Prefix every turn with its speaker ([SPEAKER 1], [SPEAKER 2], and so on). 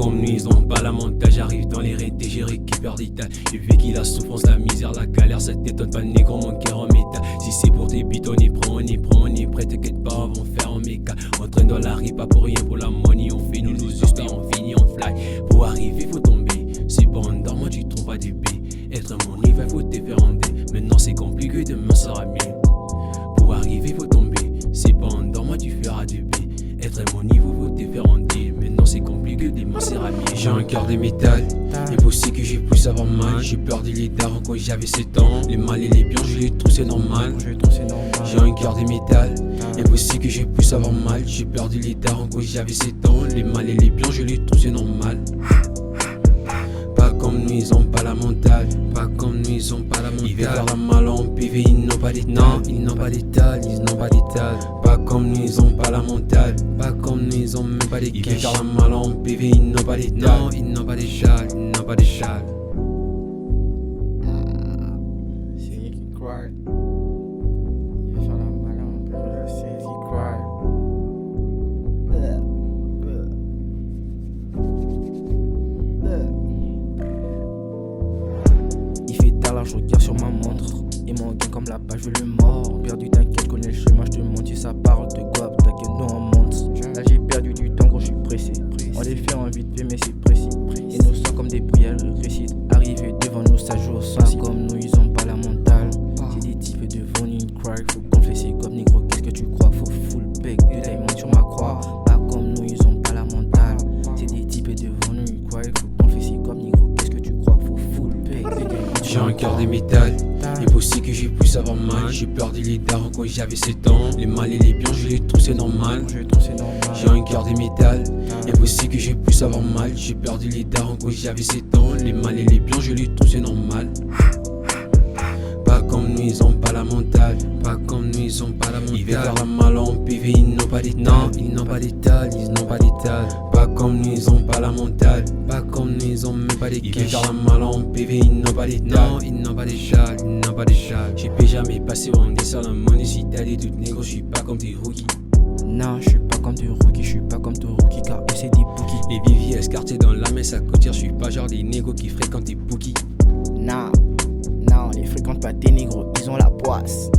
[SPEAKER 1] comme nous, ils ont pas la montage. J'arrive dans les rétés, j'ai récupéré d'état. J'ai vécu la souffrance, la misère, la galère. Ça t'étonne pas, négro, mon cœur en métal. Si c'est pour tes bits, on y prend, on y prêt. T'inquiète pas, on va faire en méca. On traîne dans la rue, pas pour rien, pour la money. On fait nous juste et on finit en fly. Pour arriver, faut tomber. C'est pas en dormant, tu trouveras du B. Être mon niveau, faut te faire en D. Maintenant c'est compliqué, demain sera mieux. Pour arriver, faut tomber. C'est pas en dormant, tu feras du B. Être mon niveau, faut te faire en D. Maintenant c'est compliqué, demain sera mieux. J'ai un cœur de métal. Impossible que j'ai pu savoir mal. J'ai perdu les darons quand j'avais 7 ans. Les mal et les biens, je les trouve, c'est normal. J'ai un cœur de métal. Impossible que j'ai pu savoir mal. J'ai perdu les darons quand j'avais 7 ans. Les mal et les biens, je les trouve, c'est normal. Pas comme nous, ils ont pas la mentale. Pas comme nous, ils ont pas la mentale. Ils veulent faire la malle en PV, ils n'ont pas d'étal. Non, ils n'ont pas d'étal, ils n'ont pas d'étal. Pas comme nous, ils ont pas la mentale. Pas comme nous, ils ont même pas des cash. Ils veulent faire la malle en PV, ils n'ont pas d'étal. Non, ils n'ont pas des châles, ils n'ont pas des châles.
[SPEAKER 2] C'est lui qui croit. Il veut faire la malle en PV, c'est lui qui croit. Il fait tard là, je regarde sur ma montre. Et mon gain comme la page, je le mort. Perdu, t'inquiète, connais le chemin, je te montre. Si ça parle de gobe, t'inquiète, nous on monte. Là j'ai perdu du temps quand je suis pressé. On les fait en vite fait, mais c'est précis. Et nous sommes comme des prières récites. Arrivés devant nous, ça joue au sang. Pas comme nous, ils ont pas la mentale. C'est des types devant une cry. Faut confesser comme négro, qu'est-ce que tu crois? Faut full bec, de diamond sur ma croix. Pas comme nous, ils ont pas la mentale. C'est des types devant une cry. Faut confesser comme négro, qu'est-ce que tu crois? Faut full bec, de diamond.
[SPEAKER 1] J'ai un cœur de métal. Impossible que j'ai pu savoir mal. J'ai perdu les darons quand j'avais 7 ans. Les mal et les biens, je les trouve, c'est normal. J'ai un cœur de métal. Impossible que j'ai pu savoir mal. J'ai perdu les darons quand j'avais 7 ans. Les mal et les biens, je les trouve, c'est normal. Pas comme nous, ils ont pas la mentale. Pas comme nous, ils ont pas la mentale. Ils veulent faire la malle en PV, ils n'ont pas d'étal. Non, ils n'ont pas d'étal, ils n'ont pas d'étal. Pas comme nous, ils ont pas la mentale. Pas comme nous, ils ont même pas des cash. Ils veulent faire la malle en PV, ils n'ont pas d'étal. Non, ils n'ont pas des châles, ils n'ont pas des châles. J'ai pu jamais passer en dessin la monnaie. Si t'as des doutes négro, je suis pas comme des rookies.
[SPEAKER 2] Non, je suis pas comme des rookies, je suis pas comme des rookies car eux c'est des bookies.
[SPEAKER 1] Les viviers escartés dans la messe à côté, je suis pas genre des négros qui fréquentent des bookies.
[SPEAKER 2] Non, non, les fréquentent pas des négros, ils ont la poisse.